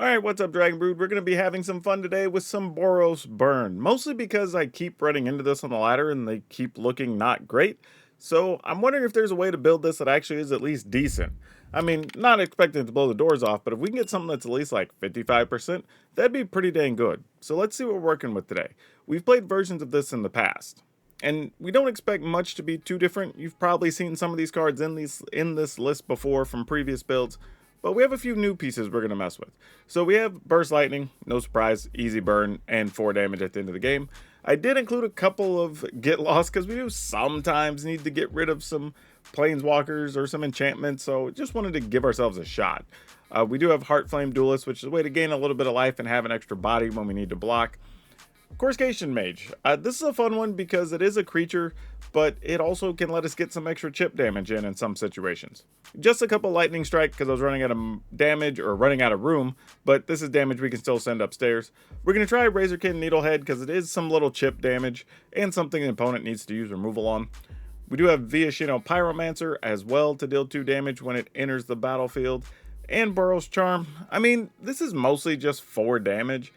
Alright, what's up, Dragon Brood? We're going to be having some fun today with some Boros Burn. Mostly because I keep running into this on the ladder and they keep looking not great. So I'm wondering if there's a way to build this that actually is at least decent. I mean, not expecting it to blow the doors off, but if we can get something that's at least like 55%, that'd be pretty dang good. So let's see what we're working with today. We've played versions of this in the past, and we don't expect much to be too different. You've probably seen some of these cards in this list before from previous builds. But we have a few new pieces we're going to mess with. So we have Burst Lightning, no surprise, easy burn, and 4 damage at the end of the game. I did include a couple of Get Lost because we do sometimes need to get rid of some Planeswalkers or some enchantments, so just wanted to give ourselves a shot. We do have Heart Flame Duelist, which is a way to gain a little bit of life and have an extra body when we need to block. Coruscation Mage. This is a fun one because it is a creature, but it also can let us get some extra chip damage in some situations. Just a couple Lightning Strike because I was running out of damage or running out of room, but this is damage we can still send upstairs. We're going to try Razorkin Needlehead because it is some little chip damage and something the opponent needs to use removal on. We do have Viashino Pyromancer as well to deal 2 damage when it enters the battlefield. And Boros Charm. I mean, this is mostly just 4 damage.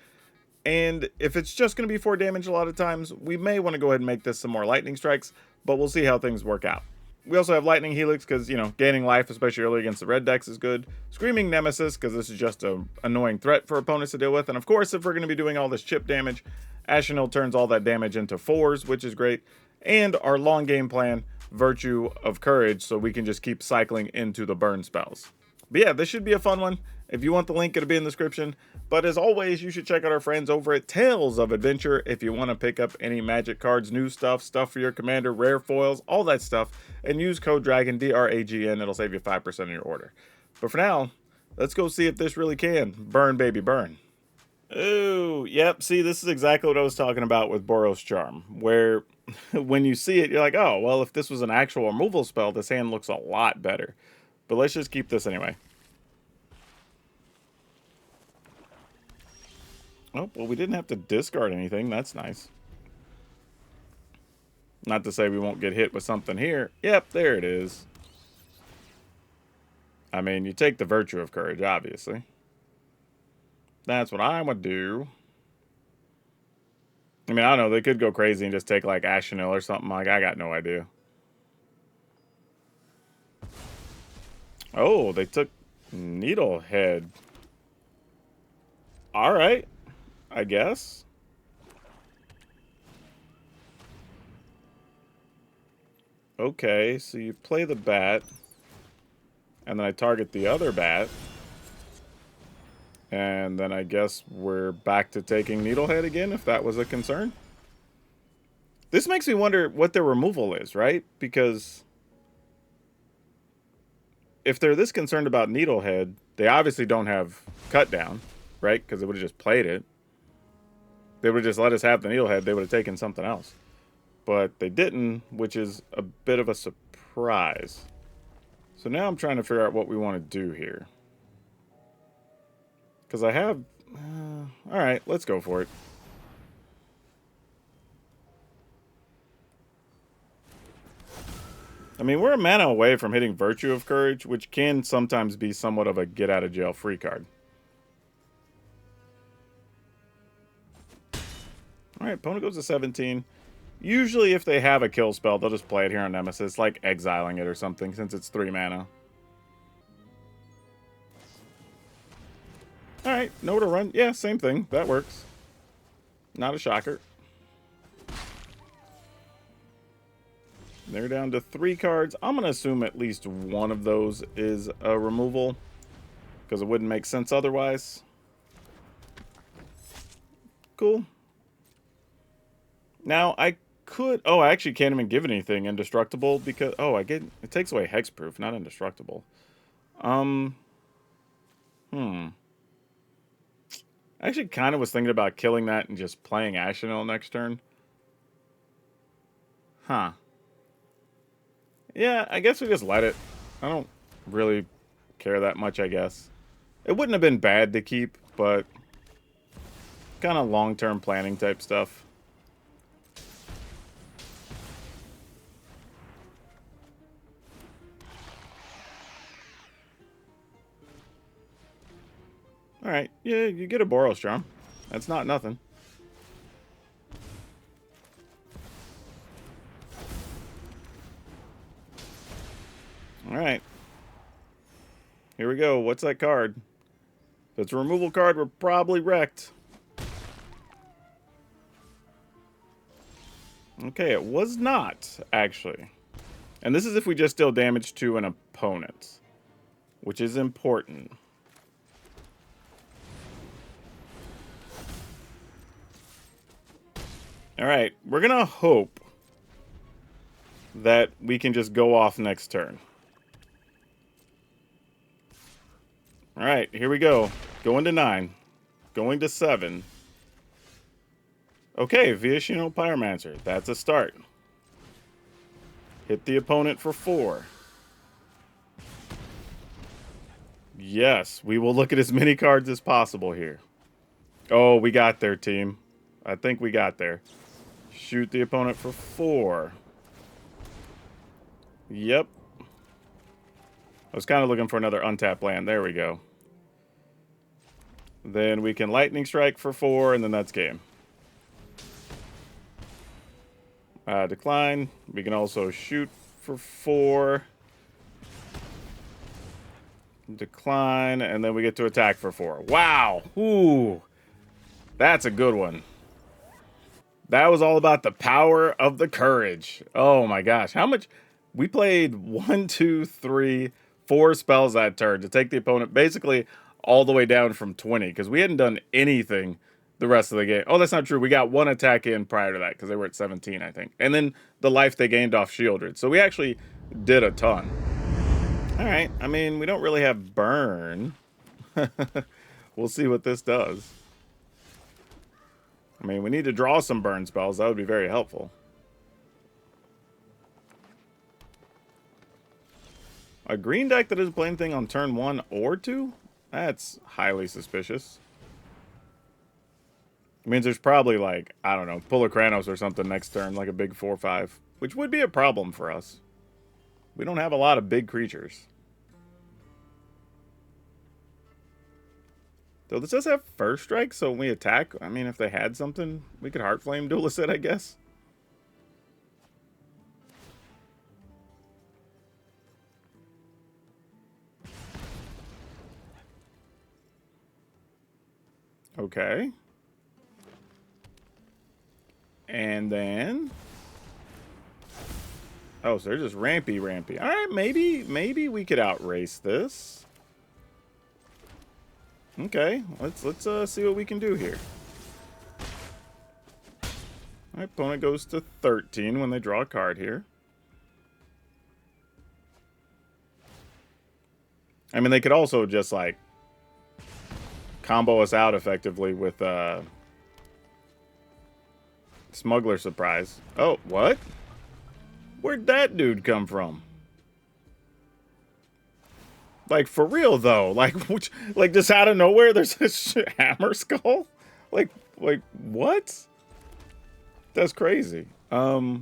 And if it's just going to be 4 damage a lot of times, we may want to go ahead and make this some more lightning strikes, but we'll see how things work out. We also have Lightning Helix because, gaining life, especially early against the red decks, is good. Screaming Nemesis because this is just an annoying threat for opponents to deal with. And of course, if we're going to be doing all this chip damage, Ashenil turns all that damage into 4s, which is great. And our long game plan, Virtue of Courage, so we can just keep cycling into the burn spells. But yeah, this should be a fun one. If you want the link, it'll be in the description. But as always, you should check out our friends over at Tales of Adventure if you want to pick up any magic cards, new stuff for your commander, rare foils, all that stuff. And use code DRAGON, D-R-A-G-N. It'll save you 5% on your order. But for now, let's go see if this really can. Burn, baby, burn. Oh, yep. See, this is exactly what I was talking about with Boros Charm. Where when you see it, you're like, oh, well, if this was an actual removal spell, this hand looks a lot better. But let's just keep this anyway. Oh, well, we didn't have to discard anything. That's nice. Not to say we won't get hit with something here. Yep, there it is. I mean, you take the Virtue of Courage, obviously. That's what I would do. I mean, I don't know. They could go crazy and just take, like, Ashenil or something. Like, I got no idea. Oh, they took Needlehead. All right. I guess. Okay, so you play the bat. And then I target the other bat. And then I guess we're back to taking Needlehead again, if that was a concern. This makes me wonder what their removal is, right? Because if they're this concerned about Needlehead, they obviously don't have Cut Down, right? Because they would have just played it. They would have just let us have the Needlehead. They would have taken something else. But they didn't, which is a bit of a surprise. So now I'm trying to figure out what we want to do here. Because I have... Alright, let's go for it. I mean, we're a mana away from hitting Virtue of Courage, which can sometimes be somewhat of a get-out-of-jail-free card. Alright, opponent goes to 17. Usually, if they have a kill spell, they'll just play it here on Nemesis, like exiling it or something, since it's 3 mana. Alright, nowhere to run. Yeah, same thing. That works. Not a shocker. They're down to 3 cards. I'm going to assume at least one of those is a removal, because it wouldn't make sense otherwise. Cool. Now, I could... Oh, I actually can't even give anything indestructible because... Oh, I get... It takes away hexproof, not indestructible. I actually kind of was thinking about killing that and just playing Ashenil next turn. Huh. Yeah, I guess we just let it. I don't really care that much, I guess. It wouldn't have been bad to keep, but... kind of long-term planning type stuff. Alright, yeah, you get a Boros Charm. That's not nothing. Alright. Here we go. What's that card? If it's a removal card, we're probably wrecked. Okay, it was not, actually. And this is if we just deal damage to an opponent, which is important. Alright, we're gonna hope that we can just go off next turn. Alright, here we go. Going to 9. Going to 7. Okay, Viashino Pyromancer. That's a start. Hit the opponent for 4. Yes, we will look at as many cards as possible here. Oh, we got there, team. I think we got there. Shoot the opponent for 4. Yep. I was kind of looking for another untapped land. There we go. Then we can Lightning Strike for 4, and then that's game. Decline. We can also shoot for 4. Decline, and then we get to attack for 4. Wow! Ooh! That's a good one. That was all about the power of the courage. Oh my gosh. How much... We played 1, 2, 3, 4 spells that turn to take the opponent basically all the way down from 20, because we hadn't done anything the rest of the game. Oh, that's not true. We got 1 attack in prior to that, because they were at 17, I think. And then the life they gained off Shieldred. So we actually did a ton. Alright, I mean, we don't really have burn. We'll see what this does. I mean, we need to draw some burn spells. That would be very helpful. A green deck that doesn't play anything on turn 1 or 2? That's highly suspicious. It means there's probably, like, I don't know, Pulokranos or something next turn, like a big 4/5. Which would be a problem for us. We don't have a lot of big creatures. Though this does have first strike, so when we attack, I mean, if they had something, we could Heartflame Duelist it, I guess. Okay. And then... Oh, so they're just rampy. Alright, maybe we could outrace this. Okay, let's see what we can do here. Alright, opponent goes to 13 when they draw a card here. I mean, they could also just, like, combo us out effectively with Smuggler Surprise. Oh, what? Where'd that dude come from? Like, for real, though. Like, like just out of nowhere, there's a Hammer Skull? Like, what? That's crazy. Yeah,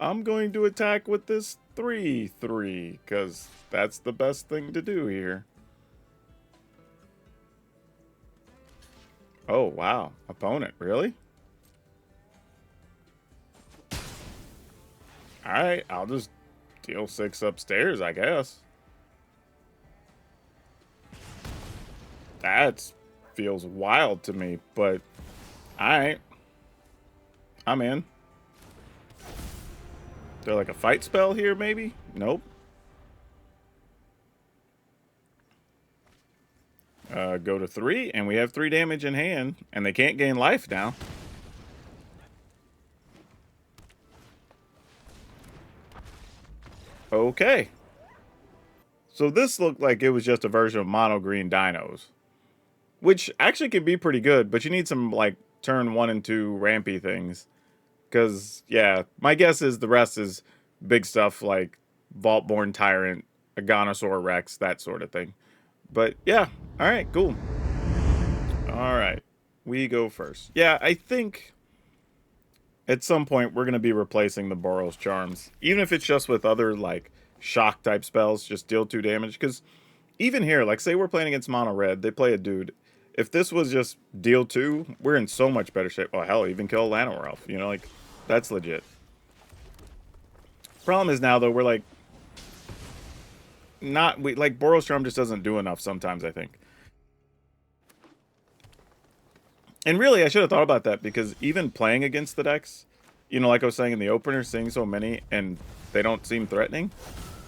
I'm going to attack with this 3/3, because that's the best thing to do here. Oh, wow. Opponent, really? Alright, I'll just deal 6 upstairs, I guess. That feels wild to me, but alright. I'm in. Is there like a fight spell here, maybe? Nope. Go to 3, and we have 3 damage in hand, and they can't gain life now. Okay. So this looked like it was just a version of mono green dinos, which actually can be pretty good, but you need some, like, turn 1 and 2 rampy things. Because, yeah, my guess is the rest is big stuff like Vaultborn Tyrant, Aganosaur Rex, that sort of thing. But, yeah, alright, cool. Alright, we go first. Yeah, I think at some point we're going to be replacing the Boros Charms. Even if it's just with other, like, shock type spells, just deal 2 damage. Because even here, like say we're playing against mono red, they play a dude. If this was just deal 2, we're in so much better shape. Oh hell, even kill Llanowar Elf, you know, like that's legit. Problem is now though, we're like like Boros Charm just doesn't do enough sometimes, I think. And really, I should have thought about that, because even playing against the decks, you know, like I was saying in the opener, seeing so many and they don't seem threatening,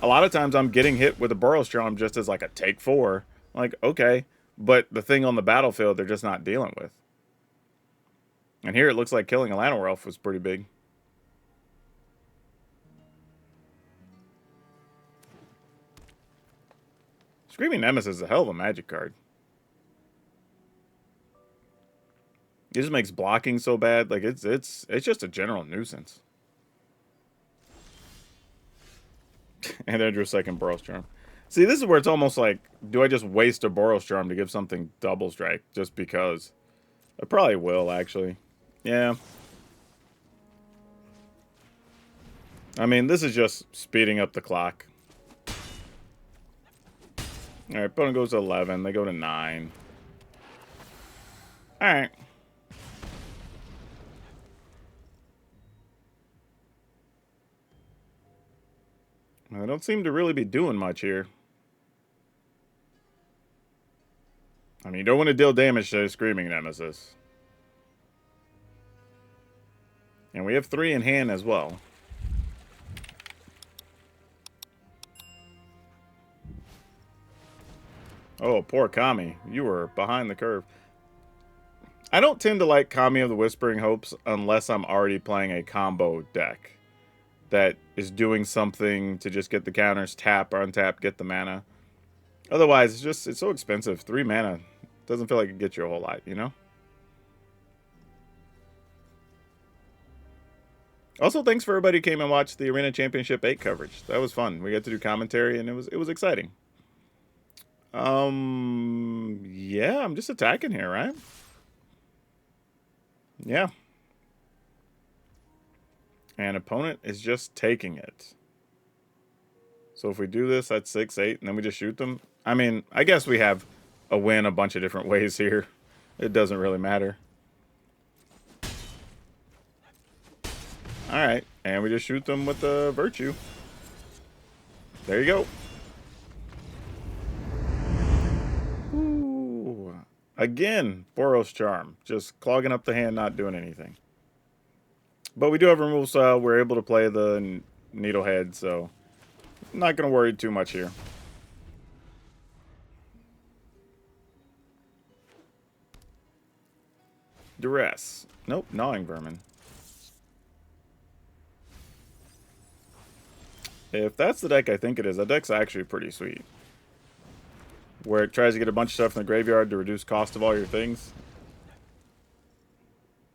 a lot of times I'm getting hit with a Boros Charm just as like a take 4. Like, okay, but the thing on the battlefield they're just not dealing with. And here it looks like killing a Llanowar Elf was pretty big. Screaming Nemesis is a hell of a magic card. It just makes blocking so bad. Like it's just a general nuisance. And then drew second Boros Charm. See, this is where it's almost like, do I just waste a Boros Charm to give something double strike just because? I probably will, actually. Yeah. I mean, this is just speeding up the clock. Alright, opponent goes to 11. They go to 9. Alright. I don't seem to really be doing much here. I mean, you don't want to deal damage to Screaming Nemesis. And we have 3 in hand as well. Oh, poor Kami. You were behind the curve. I don't tend to like Kami of the Whispering Hopes unless I'm already playing a combo deck that is doing something to just get the counters, tap or untap, get the mana. Otherwise, it's so expensive. 3 mana doesn't feel like it gets you a whole lot, you know? Also, thanks for everybody who came and watched the Arena Championship 8 coverage. That was fun. We got to do commentary, and it was exciting. Yeah, I'm just attacking here, right? Yeah. And opponent is just taking it. So if we do this, that's 6-8, and then we just shoot them. I mean, I guess we have a win a bunch of different ways here. It doesn't really matter. Alright, and we just shoot them with the Virtue. There you go. Ooh. Again, Boros Charm. Just clogging up the hand, not doing anything. But we do have removal style. We're able to play the Needlehead, so I'm not going to worry too much here. Duress. Nope, Gnawing Vermin. If that's the deck I think it is, that deck's actually pretty sweet. Where it tries to get a bunch of stuff in the graveyard to reduce cost of all your things.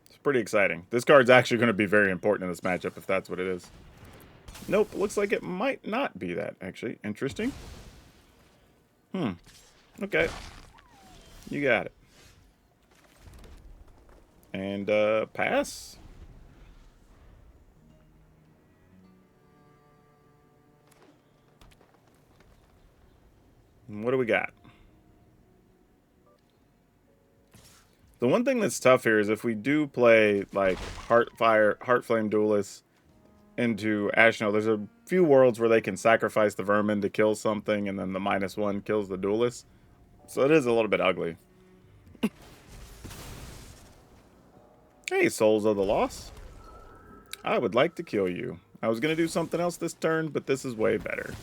It's pretty exciting. This card's actually going to be very important in this matchup if that's what it is. Nope, looks like it might not be that, actually. Interesting. Okay. You got it. And, pass. And what do we got? The one thing that's tough here is if we do play, like, Heartflame Duelist into Ashno, there's a few worlds where they can sacrifice the Vermin to kill something, and then the -1 kills the Duelist. So it is a little bit ugly. Hey, Souls of the Lost. I would like to kill you. I was going to do something else this turn, but this is way better.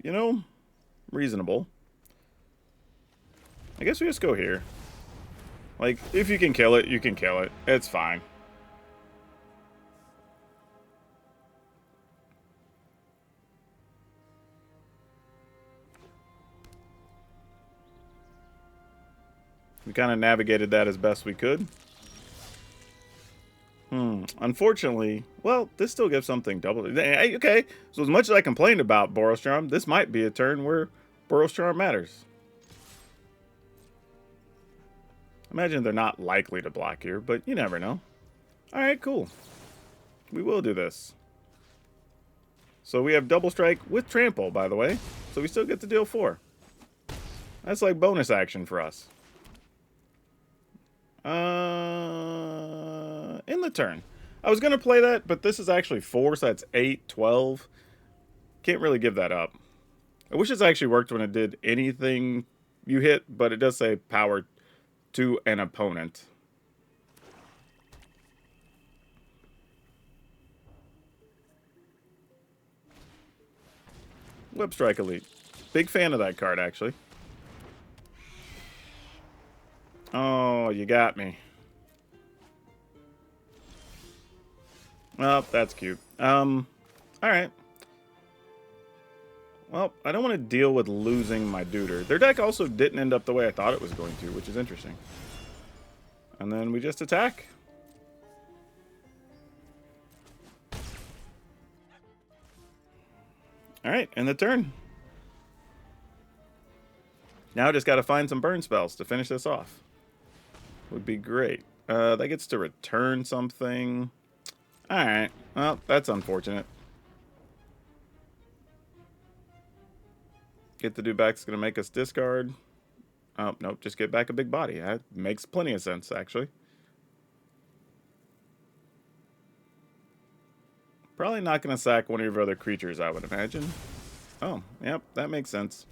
You know, reasonable. I guess we just go here. Like, if you can kill it, you can kill it. It's fine. We kind of navigated that as best we could. Unfortunately, well, this still gives something double. Okay, so as much as I complained about Boros Charm, this might be a turn where Boros Charm matters. Imagine they're not likely to block here, but you never know. Alright, cool. We will do this. So we have double strike with trample, by the way. So we still get to deal 4. That's like bonus action for us. In the turn. I was going to play that, but this is actually 4, so that's 8, 12. Can't really give that up. I wish this actually worked when it did anything you hit, but it does say power to an opponent. Whip Strike Elite. Big fan of that card, actually. Oh, you got me. Well, that's cute. Alright. Well, I don't want to deal with losing my Duder. Their deck also didn't end up the way I thought it was going to, which is interesting. And then we just attack. Alright, end the turn. Now I just got to find some burn spells to finish this off. Would be great. That gets to return something. Alright, well, that's unfortunate. Get the dude back is going to make us discard. Oh, nope, just get back a big body. That makes plenty of sense, actually. Probably not going to sack one of your other creatures, I would imagine. Oh, yep, that makes sense.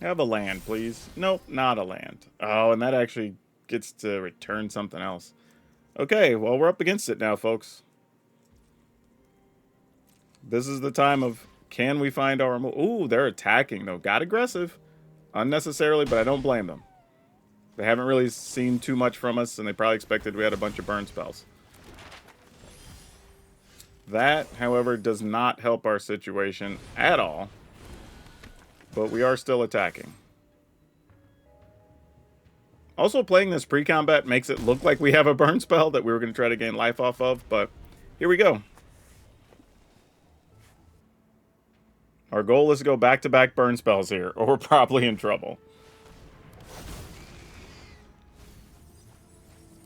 Have a land, please. Nope, not a land. Oh, and that actually gets to return something else. Okay, well, we're up against it now, folks. This is the time of, can we find our... Ooh, they're attacking, though. Got aggressive. Unnecessarily, but I don't blame them. They haven't really seen too much from us, and they probably expected we had a bunch of burn spells. That, however, does not help our situation at all. But we are still attacking. Also, playing this pre-combat makes it look like we have a burn spell that we were going to try to gain life off of, but here we go. Our goal is to go back-to-back burn spells here, or we're probably in trouble.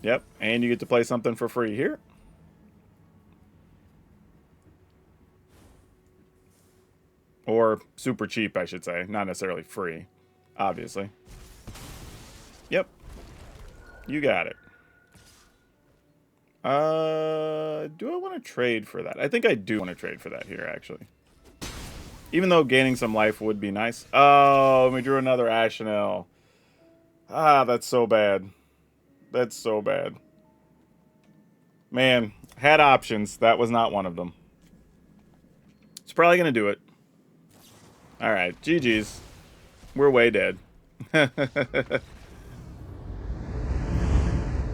Yep, and you get to play something for free here. Or super cheap, I should say. Not necessarily free, obviously. Yep. You got it. Do I want to trade for that? I think I do want to trade for that here, actually. Even though gaining some life would be nice. Oh, we drew another Ashenel. Ah, that's so bad. That's so bad. Man, had options. That was not one of them. It's probably going to do it. Alright, GG's. We're way dead.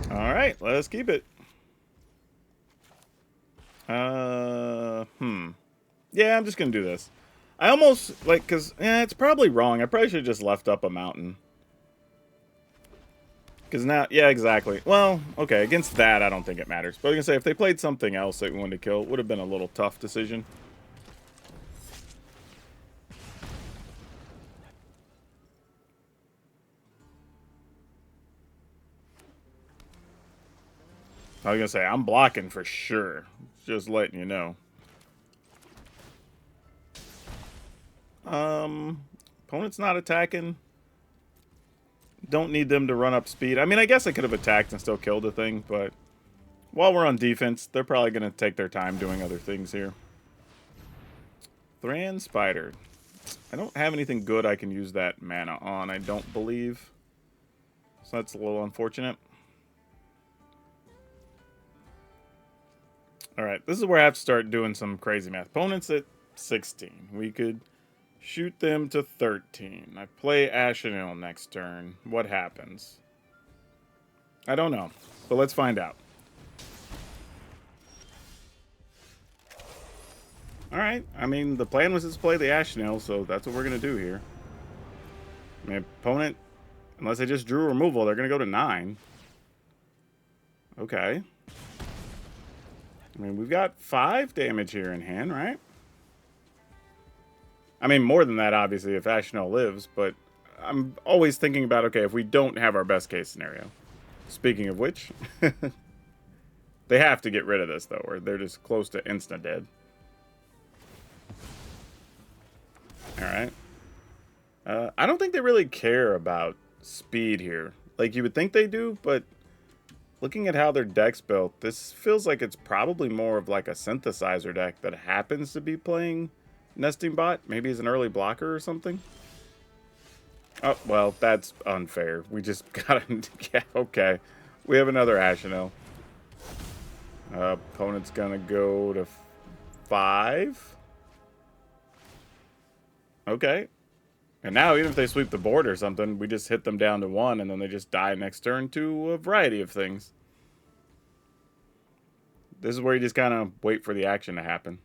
Alright, let's keep it. Yeah, I'm just gonna do this. I almost, like, because, it's probably wrong. I probably should have just left up a mountain. Because now, yeah, exactly. Well, okay, against that, I don't think it matters. But I was gonna say, if they played something else that we wanted to kill, it would have been a little tough decision. I was gonna say, I'm blocking for sure. Just letting you know. Opponent's not attacking. Don't need them to run up speed. I mean, I guess I could have attacked and still killed the thing, but while we're on defense, they're probably gonna take their time doing other things here. Thran Spider. I don't have anything good I can use that mana on, I don't believe. So that's a little unfortunate. Alright, this is where I have to start doing some crazy math. Opponent's at 16. We could shoot them to 13. I play Ashenil next turn. What happens? I don't know, but let's find out. Alright, I mean, the plan was to play the Ashenil, so that's what we're going to do here. I mean, opponent, unless they just drew removal, they're going to go to 9. Okay. I mean, we've got 5 damage here in hand, right? I mean, more than that, obviously, if Ashenil lives, but I'm always thinking about, okay, if we don't have our best case scenario. Speaking of which, they have to get rid of this, though, or they're just close to instant dead. Alright. I don't think they really care about speed here. Like, you would think they do, but looking at how their deck's built, this feels like it's probably more of like a synthesizer deck that happens to be playing Nesting Bot. Maybe he's an early blocker or something. Oh, well, that's unfair. We just got him. Yeah, okay. We have another Ashenel. Opponent's gonna go to 5. Okay. And now, even if they sweep the board or something, we just hit them down to 1, and then they just die next turn to a variety of things. This is where you just kind of wait for the action to happen.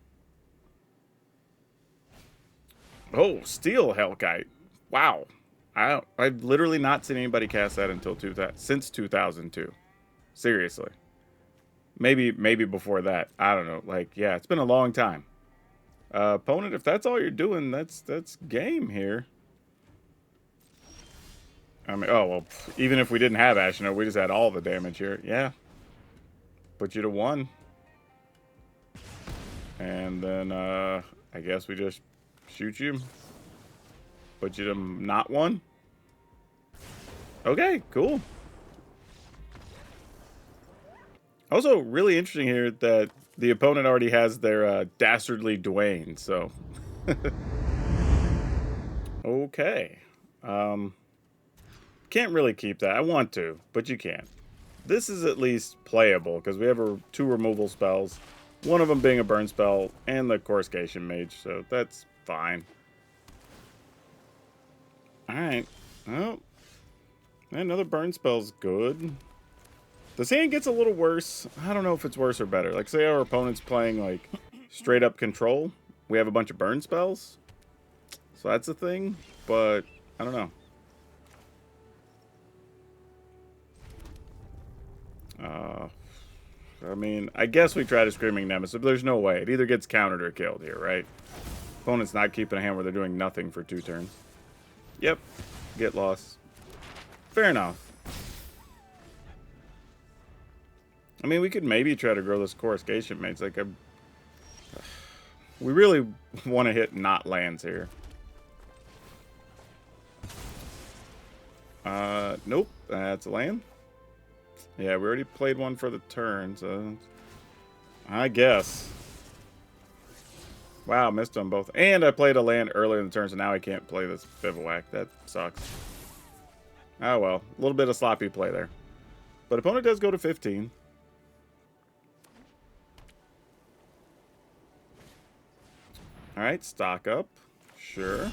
Oh, Steel Hellkite. Wow. I've literally not seen anybody cast that until since 2002. Seriously. Maybe before that. I don't know. Like, yeah, it's been a long time. Opponent, if that's all you're doing, that's game here. I mean, oh, well, even if we didn't have Ashenel, we just had all the damage here. Yeah. Put you to 1. And then, I guess we just shoot you. Put you to not 1. Okay, cool. Also, really interesting here that the opponent already has their Dastardly Dwayne, so. Okay. Can't really keep that. I want to, but you can't. This is at least playable, because we have 2 removal spells. One of them being a burn spell, and the Coruscation Mage, so that's fine. Alright. Well, another burn spell's good. This hand gets a little worse. I don't know if it's worse or better. Like, say our opponent's playing, like, straight up control. We have a bunch of burn spells. So that's a thing, but I don't know. I mean, I guess we try to Screaming Nemesis, but there's no way. It either gets countered or killed here, right? Opponent's not keeping a hand where they're doing nothing for 2 turns. Yep. Get lost. Fair enough. I mean, we could maybe try to grow this Coruscation Mage. Like, we really want to hit not lands here. Nope. That's a land. Yeah, we already played one for the turn, so I guess. Wow, missed on both. And I played a land earlier in the turn, so now I can't play this Bivouac. That sucks. Oh well, a little bit of sloppy play there. But opponent does go to 15. Alright, stock up. Sure.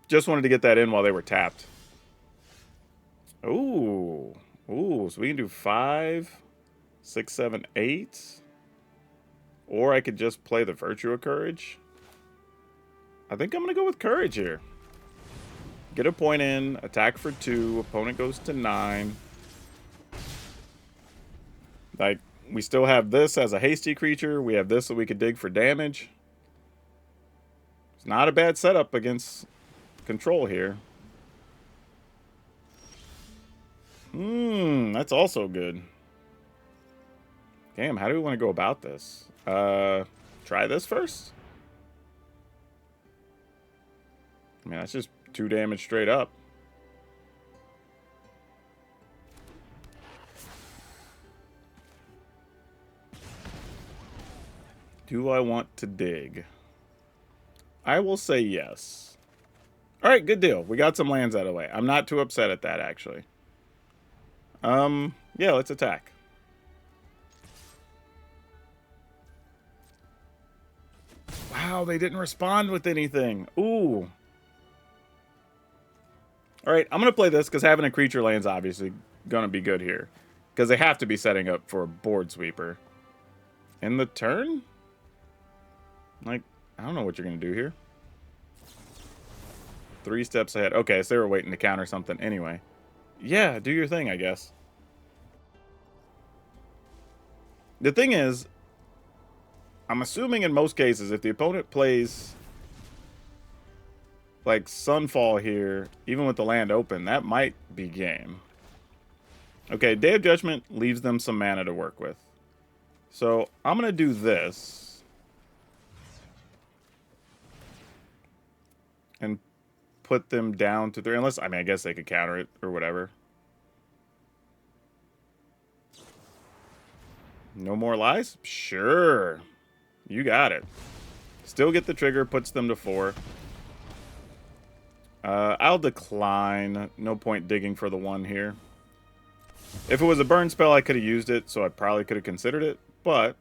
Just wanted to get that in while they were tapped. Ooh. Ooh, so we can do 5, 6, 7, 8. Or I could just play the Virtue of Courage. I think I'm going to go with Courage here. Get a point in, attack for 2, opponent goes to 9. Like, we still have this as a hasty creature. We have this that we could dig for damage. It's not a bad setup against control here. That's also good. Damn, how do we want to go about this? Try this first? I mean, that's just 2 damage straight up. Do I want to dig? I will say yes. Alright, good deal. We got some lands out of the way. I'm not too upset at that, actually. Yeah, let's attack. Wow, they didn't respond with anything. Ooh. Alright, I'm going to play this because having a creature land's obviously going to be good here. Because they have to be setting up for a board sweeper. In the turn? Like, I don't know what you're going to do here. 3 steps ahead. Okay, so they were waiting to counter something anyway. Yeah, do your thing, I guess. The thing is, I'm assuming in most cases, if the opponent plays like Sunfall here, even with the land open, that might be game. Okay, Day of Judgment leaves them some mana to work with. So I'm going to do this. And put them down to 3. Unless, I mean, I guess they could counter it or whatever. No more lies? Sure. You got it. Still get the trigger, puts them to 4. I'll decline. No point digging for the 1 here. If it was a burn spell, I could have used it, so I probably could have considered it. But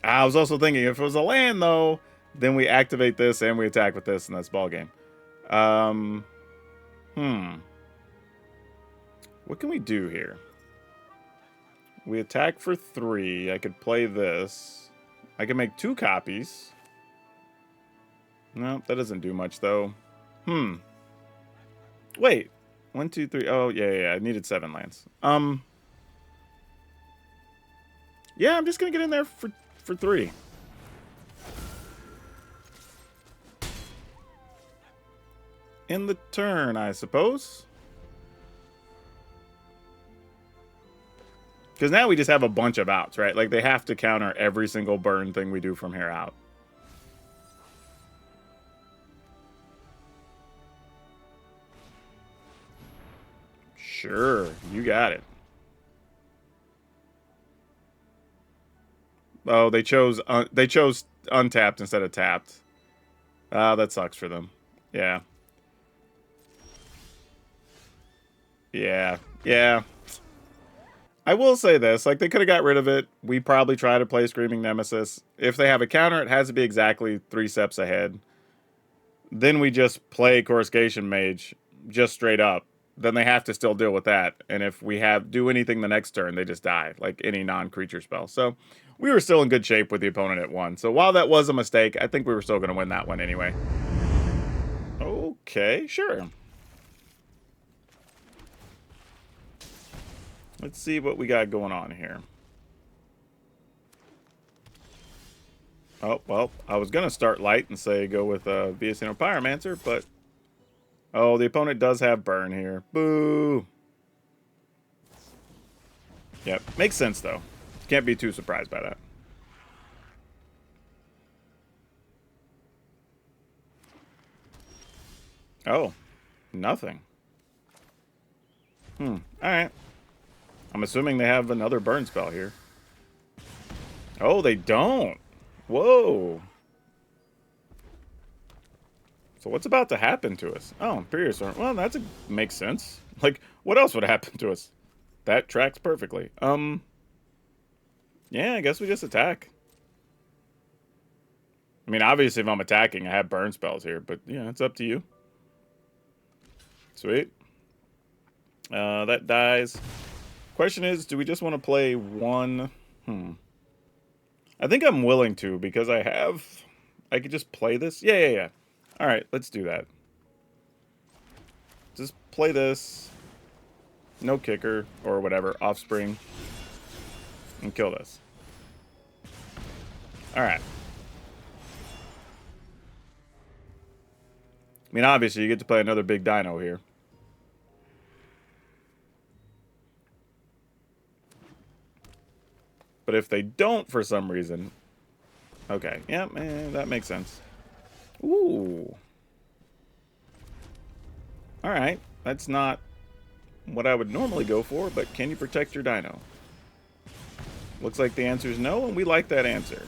I was also thinking, if it was a land, though, then we activate this and we attack with this, and that's ball game. What can we do here? We attack for 3. I could play this. I can make 2 copies. No, that doesn't do much, though. Wait. 1, 2, 3. Oh, yeah. I needed 7 lands. Yeah, I'm just gonna get in there for 3. In the turn, I suppose. Because now we just have a bunch of outs, right? Like, they have to counter every single burn thing we do from here out. Sure, you got it. Oh, they chose untapped instead of tapped. That sucks for them. Yeah. Yeah. I will say this, like, they could have got rid of it. We probably try to play Screaming Nemesis. If they have a counter, it has to be exactly 3 steps ahead. Then we just play Coruscation Mage, just straight up. Then they have to still deal with that. And if we do anything the next turn, they just die, like any non-creature spell. So we were still in good shape with the opponent at 1. So while that was a mistake, I think we were still going to win that one anyway. Okay, sure. Let's see what we got going on here. Oh, well, I was going to start light and say go with Viasino Pyromancer, but... Oh, the opponent does have burn here. Boo! Yep, makes sense, though. Can't be too surprised by that. Oh, nothing. Alright. I'm assuming they have another burn spell here. Oh, they don't. Whoa. So what's about to happen to us? Oh, Imperious Storm. Well, makes sense. Like, what else would happen to us? That tracks perfectly. Yeah, I guess we just attack. I mean, obviously, if I'm attacking, I have burn spells here, but yeah, it's up to you. Sweet. That dies. Question is, do we just want to play 1? I think I'm willing to, because I could just play this. Yeah. All right, let's do that. Just play this. No kicker or whatever. Offspring. And kill this. All right. I mean, obviously, you get to play another big dino here. But if they don't for some reason... Okay, yeah, that makes sense. Ooh. Alright, that's not what I would normally go for, but can you protect your dino? Looks like the answer is no, and we like that answer.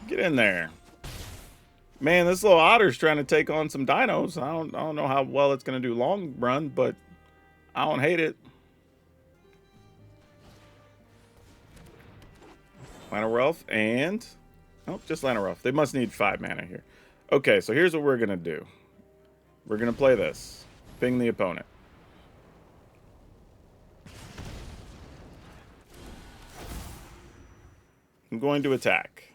Get in there. Man, this little otter's trying to take on some dinos. I don't know how well it's going to do long run, but I don't hate it. Llanowelf and... Oh, just Llanowelf. They must need 5 mana here. Okay, so here's what we're going to do. We're going to play this. Ping the opponent. I'm going to attack.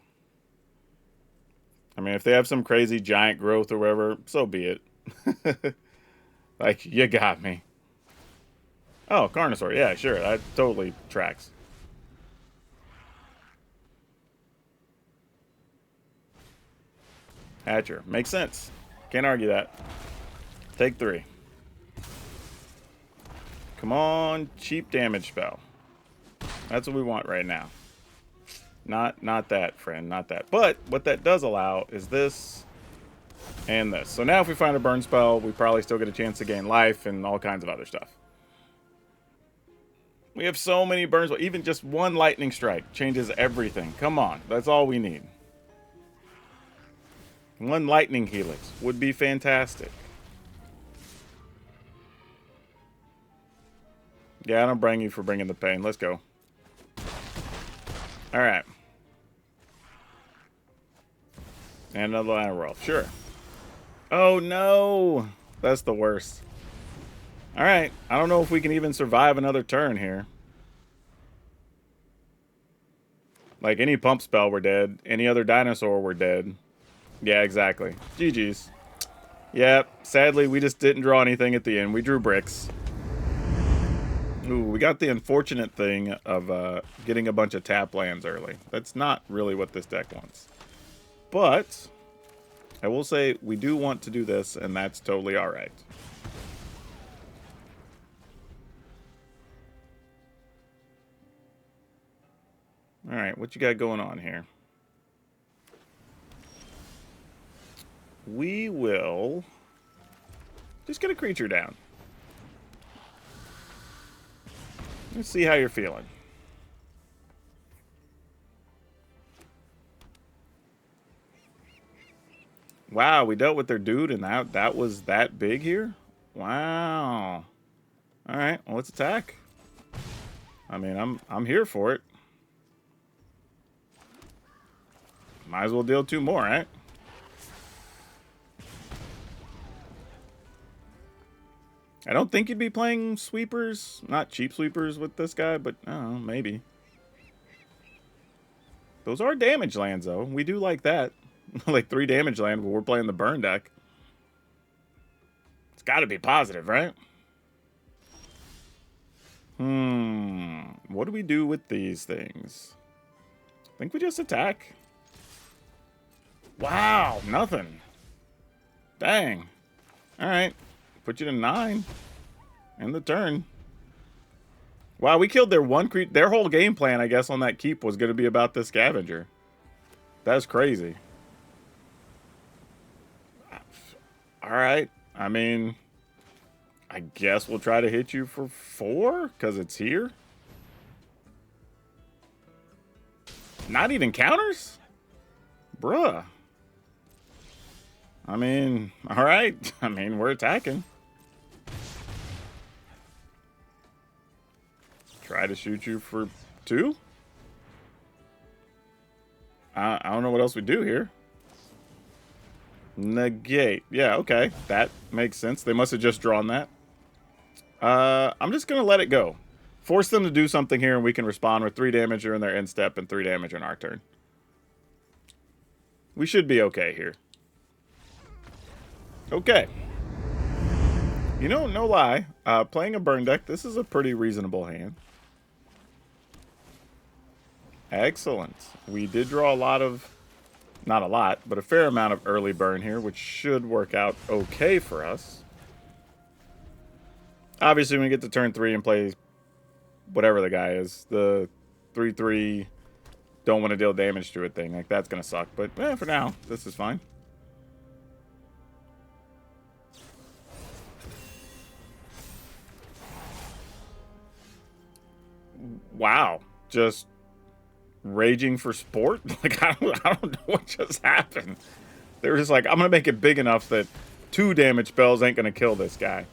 I mean, if they have some crazy giant growth or whatever, so be it. Like, you got me. Oh, Carnosaur. Yeah, sure. That totally tracks. Hatcher. Makes sense. Can't argue that. Take 3. Come on, cheap damage spell. That's what we want right now. Not that, friend. Not that. But what that does allow is this and this. So now if we find a burn spell, we probably still get a chance to gain life and all kinds of other stuff. We have so many burns. Even just one lightning strike changes everything. Come on. That's all we need. One lightning helix would be fantastic. Yeah, I don't blame you for bringing the pain. Let's go. All right. And another line of roll. Sure. Oh, no. That's the worst. All right. I don't know if we can even survive another turn here. Like, any pump spell, we're dead. Any other dinosaur, we're dead. Yeah, exactly. GG's. Yep. Sadly, we just didn't draw anything at the end. We drew bricks. Ooh, we got the unfortunate thing of getting a bunch of tap lands early. That's not really what this deck wants. But I will say we do want to do this, and that's totally all right. All right, what you got going on here? We will just get a creature down. Let's see how you're feeling. Wow, we dealt with their dude, and that was that big here? Wow. All right, well, let's attack. I mean, I'm here for it. Might as well deal 2 more, right? I don't think you'd be playing sweepers, not cheap sweepers with this guy, but I don't know, maybe. Those are damage lands, though. We do like that. Like 3 damage land when we're playing the burn deck. It's got to be positive, right? What do we do with these things? I think we just attack. Wow, nothing. Dang. All right. Put you to 9. End the turn. Wow, we killed their one creature. Their whole game plan, I guess, on that keep was going to be about this scavenger. That's crazy. All right. I mean, I guess we'll try to hit you for 4 because it's here. Not even counters? Bruh. I mean, all right. I mean, we're attacking. Try to shoot you for 2? I don't know what else we do here. Negate. Yeah, okay. That makes sense. They must have just drawn that. I'm just going to let it go. Force them to do something here, and we can respond with 3 damage during their end step and 3 damage on our turn. We should be okay here. Okay. You know, no lie. Playing a burn deck, this is a pretty reasonable hand. Excellent. We did draw a lot of, not a lot, but a fair amount of early burn here, which should work out okay for us. Obviously, when we get to turn 3 and play whatever the guy is, the 3/3 don't want to deal damage to it thing, like that's going to suck. But for now, this is fine. Wow. Just raging for sport? Like, I don't know what just happened. They were just like, I'm going to make it big enough that 2 damage spells ain't going to kill this guy.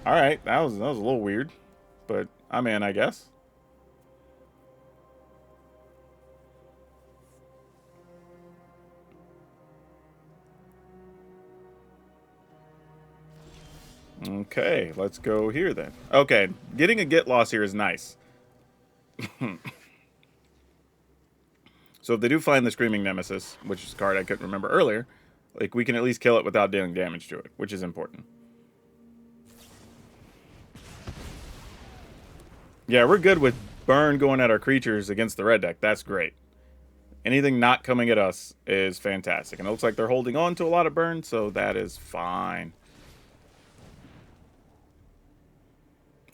All right, that was a little weird, but I'm in, I guess. Okay, let's go here then. Okay, getting a get loss here is nice. So if they do find the Screaming Nemesis, which is a card I couldn't remember earlier, like we can at least kill it without dealing damage to it, which is important. Yeah, we're good with burn going at our creatures against the red deck. That's great. Anything not coming at us is fantastic. And it looks like they're holding on to a lot of burn, so that is fine.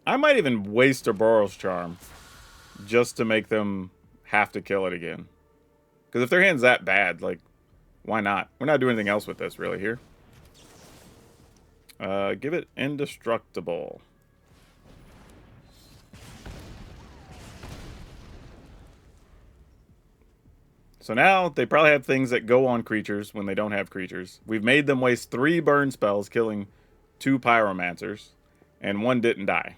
I might even waste a Boros Charm just to make them have to kill it again. Because if their hand's that bad, like, why not? We're not doing anything else with this, really, here. Give it indestructible. So now they probably have things that go on creatures when they don't have creatures. We've made them waste 3 burn spells, killing 2 pyromancers, and 1 didn't die.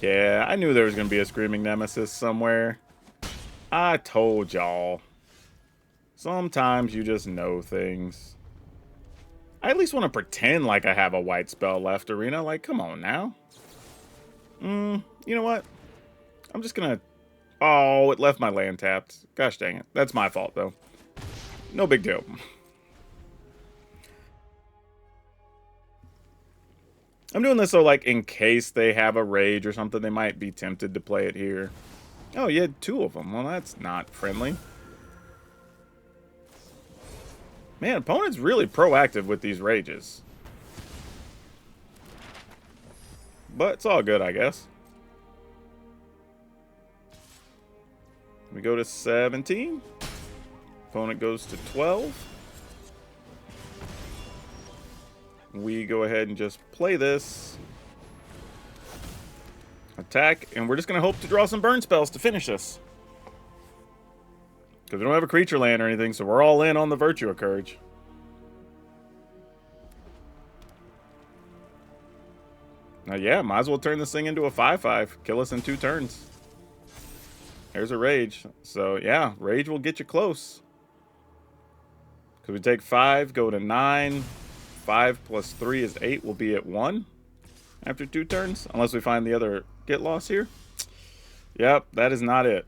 Yeah, I knew there was going to be a Screaming Nemesis somewhere. I told y'all. Sometimes you just know things. I at least want to pretend like I have a white spell left, Arena. Like, come on now. You know what? I'm just going to... Oh, it left my land tapped. Gosh dang it. That's my fault, though. No big deal. I'm doing this so, like, in case they have a rage or something, they might be tempted to play it here. Oh, you had 2 of them. Well, that's not friendly. Man, opponent's really proactive with these rages. But it's all good, I guess. We go to 17. Opponent goes to 12. We go ahead and just play this. Attack, and we're just going to hope to draw some burn spells to finish this. Because we don't have a creature land or anything, so we're all in on the Virtua Courage. Now, yeah, might as well turn this thing into a 5/5. Kill us in 2 turns. There's a Rage. So, yeah, Rage will get you close. Because we take 5, go to 9. 5 plus 3 is 8. We'll be at 1 after 2 turns. Unless we find the other get lost here. Yep, that is not it.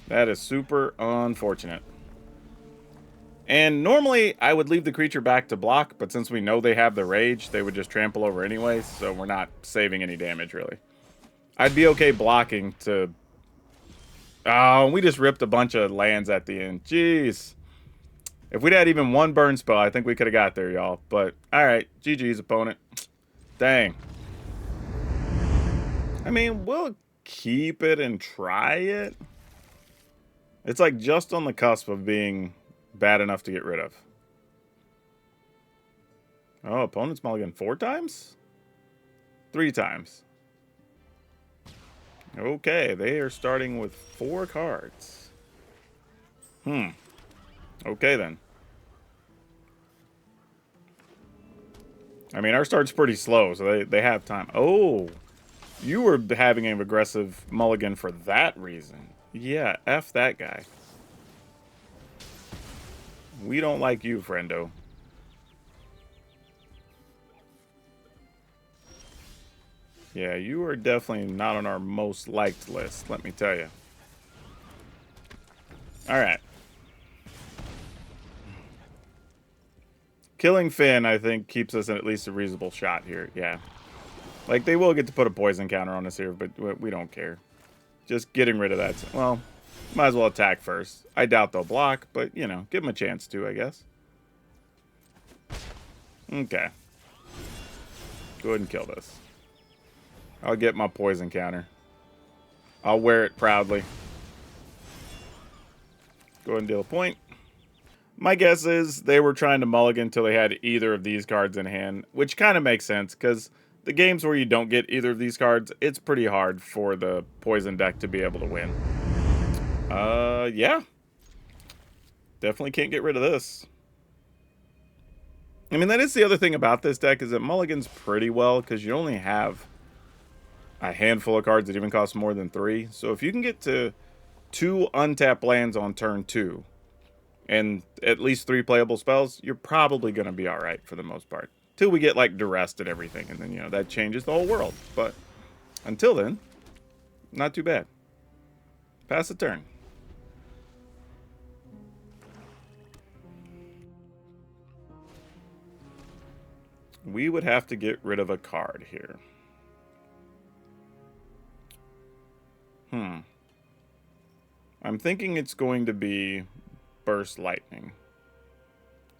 That is super unfortunate. And normally, I would leave the creature back to block, but since we know they have the Rage, they would just trample over anyway, so we're not saving any damage, really. I'd be okay blocking to... Oh, we just ripped a bunch of lands at the end. Jeez. If we'd had even 1 burn spell, I think we could have got there, y'all. But, alright, GG's, opponent. Dang. I mean, we'll keep it and try it. It's like just on the cusp of being bad enough to get rid of. Oh, opponent's mulligan 4 times? 3 times. Okay, they are starting with 4 cards. Okay, then. I mean, our start's pretty slow, so they have time. Oh, you were having an aggressive mulligan for that reason. Yeah, F that guy. We don't like you, friendo. Yeah, you are definitely not on our most liked list, let me tell you. Alright. Killing Finn, I think, keeps us in at least a reasonable shot here. Yeah. Like, they will get to put a poison counter on us here, but we don't care. Just getting rid of that. Well, might as well attack first. I doubt they'll block, but, you know, give them a chance to, I guess. Okay. Go ahead and kill this. I'll get my poison counter. I'll wear it proudly. Go ahead and deal a point. My guess is they were trying to mulligan until they had either of these cards in hand, which kind of makes sense, because the games where you don't get either of these cards, it's pretty hard for the poison deck to be able to win. Yeah. Definitely can't get rid of this. I mean, that is the other thing about this deck, is it mulligans pretty well, because you only have a handful of cards that even cost more than 3. So if you can get to 2 untapped lands on turn 2, and at least 3 playable spells, you're probably going to be alright for the most part. Till we get, like, duressed and everything, and then, you know, that changes the whole world. But until then, not too bad. Pass the turn. We would have to get rid of a card here. I'm thinking it's going to be Burst Lightning.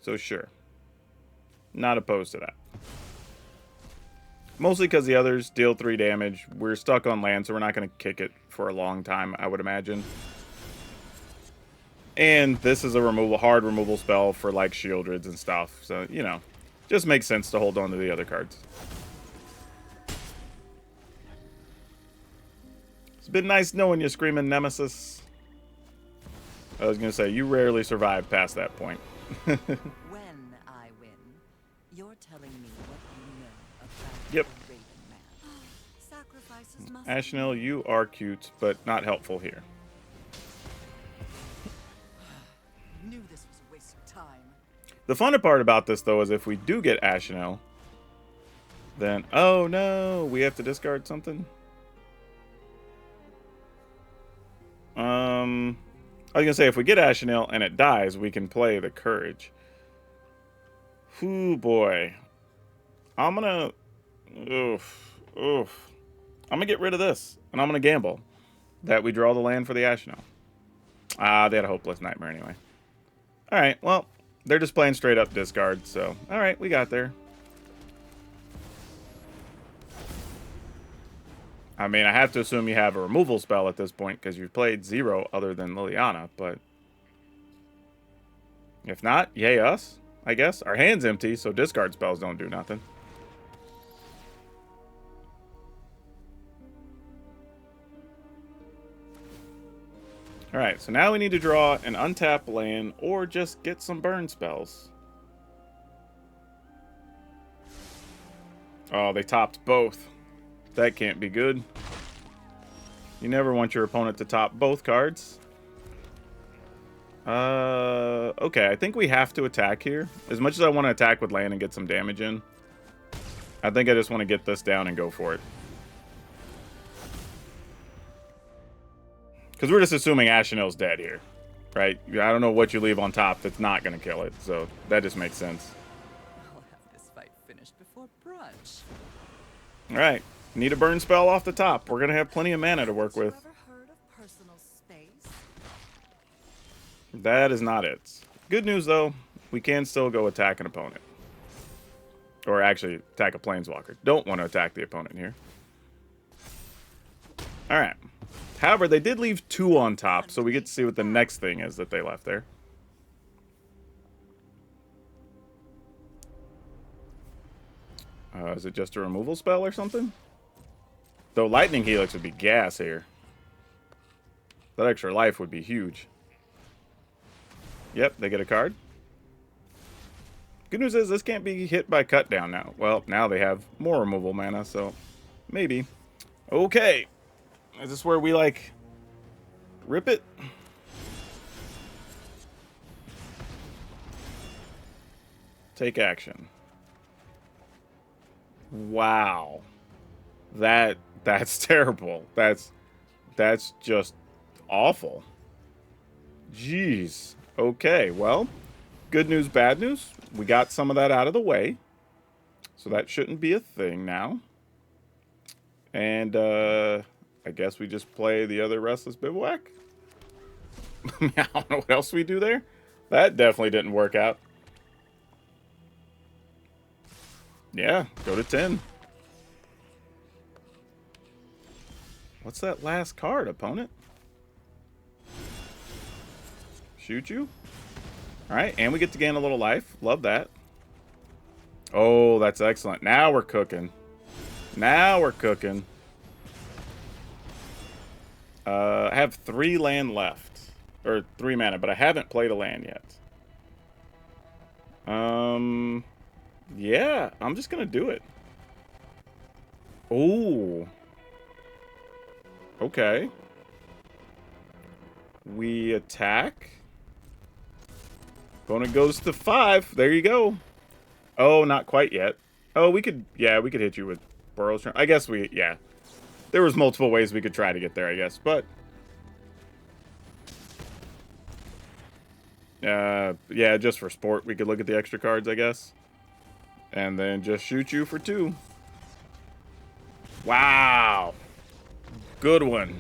So sure. Not opposed to that. Mostly because the others deal 3 damage. We're stuck on land, so we're not going to kick it for a long time, I would imagine. And this is a hard removal spell for like Shieldreds and stuff. So, you know, just makes sense to hold on to the other cards. It's been nice knowing you, Screaming Nemesis. I was going to say, you rarely survive past that point. When I win, you're telling me what you know about Yep. the Raven Man. Sacrifices must Ashnell, you are cute, but not helpful here. Knew this was a waste of time. The funny part about this, though, is if we do get Ashnell, then... Oh, no! We have to discard something? I was going to say, if we get Ashnell and it dies, we can play the Courage. Whoo, boy. I'm going to... Oof. I'm going to get rid of this, and I'm going to gamble that we draw the land for the Ashnell. They had a Hopeless Nightmare anyway. Alright, well, they're just playing straight up discard, so... Alright, we got there. I mean, I have to assume you have a removal spell at this point, because you've played 0 other than Liliana, but... If not, yay us, I guess. Our hand's empty, so discard spells don't do nothing. Alright, so now we need to draw an untapped land, or just get some burn spells. Oh, they topped both. That can't be good. You never want your opponent to top both cards. Okay, I think we have to attack here. As much as I want to attack with land and get some damage in, I think I just want to get this down and go for it. Because we're just assuming Ashnell's dead here, right? I don't know what you leave on top that's not going to kill it, so that just makes sense. I'll have this fight finished before brunch. Alright, need a burn spell off the top. We're going to have plenty of mana to work with. Ever heard of personal space? That is not it. Good news, though. We can still go attack an opponent. Or actually, attack a Planeswalker. Don't want to attack the opponent here. Alright. However, they did leave 2 on top, so we get to see what the next thing is that they left there. Is it just a removal spell or something? Though Lightning Helix would be gas here. That extra life would be huge. Yep, they get a card. Good news is this can't be hit by cut down now. Well, now they have more removal mana, so maybe. Okay. Is this where we, like, rip it? Take action. Wow. That's terrible. That's just awful. Jeez. Okay, well, good news, bad news. We got some of that out of the way. So that shouldn't be a thing now. And, I guess we just play the other Restless Bivouac. I don't know what else we do there. That definitely didn't work out. Yeah, go to 10. What's that last card, opponent? Shoot you? Alright, and we get to gain a little life. Love that. Oh, that's excellent. Now we're cooking. Now we're cooking. I have 3 land left. Or 3 mana, but I haven't played a land yet. Yeah, I'm just gonna do it. Oh. Okay. We attack. Opponent goes to 5. There you go. Oh, not quite yet. Oh, we could, yeah, we could hit you with Boros. I guess we, yeah. There was multiple ways we could try to get there, I guess, but... yeah, just for sport, we could look at the extra cards, I guess. And then just shoot you for 2. Wow. Good one.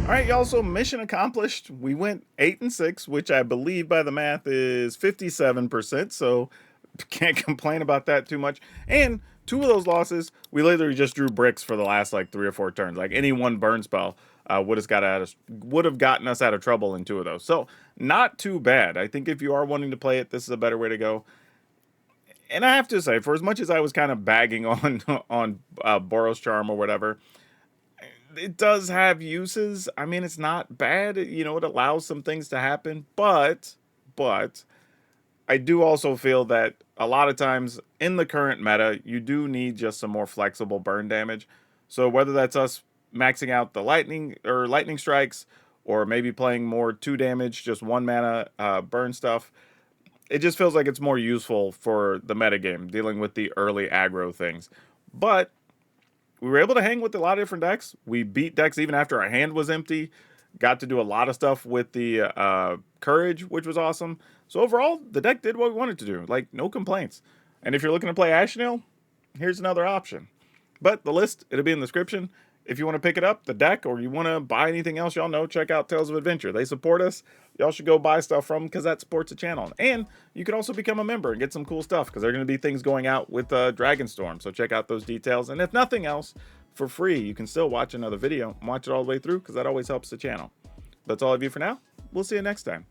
All right, y'all, so mission accomplished. We went 8 and 6, which I believe by the math is 57%, so can't complain about that too much. And 2 of those losses, we literally just drew bricks for the last like 3 or 4 turns. Like any one burn spell would have gotten us out of trouble in 2 of those. So not too bad. I think if you are wanting to play it, this is a better way to go. And I have to say, for as much as I was kind of bagging on Boros Charm or whatever, it does have uses. I mean, it's not bad. You know, it allows some things to happen, but I do also feel that a lot of times in the current meta, you do need just some more flexible burn damage. So whether that's us maxing out the lightning strikes, or maybe playing more 2 damage, just 1 mana burn stuff, it just feels like it's more useful for the metagame, dealing with the early aggro things. But we were able to hang with a lot of different decks. We beat decks even after our hand was empty. Got to do a lot of stuff with the Courage, which was awesome. So overall, the deck did what we wanted to do. Like, no complaints. And if you're looking to play Ashnil, here's another option. But the list, it'll be in the description. If you want to pick it up, the deck, or you want to buy anything else, y'all know, check out Tales of Adventure. They support us. Y'all should go buy stuff from them because that supports the channel. And you can also become a member and get some cool stuff because there are going to be things going out with Dragonstorm. So check out those details. And if nothing else, for free, you can still watch another video and watch it all the way through because that always helps the channel. That's all of you for now. We'll see you next time.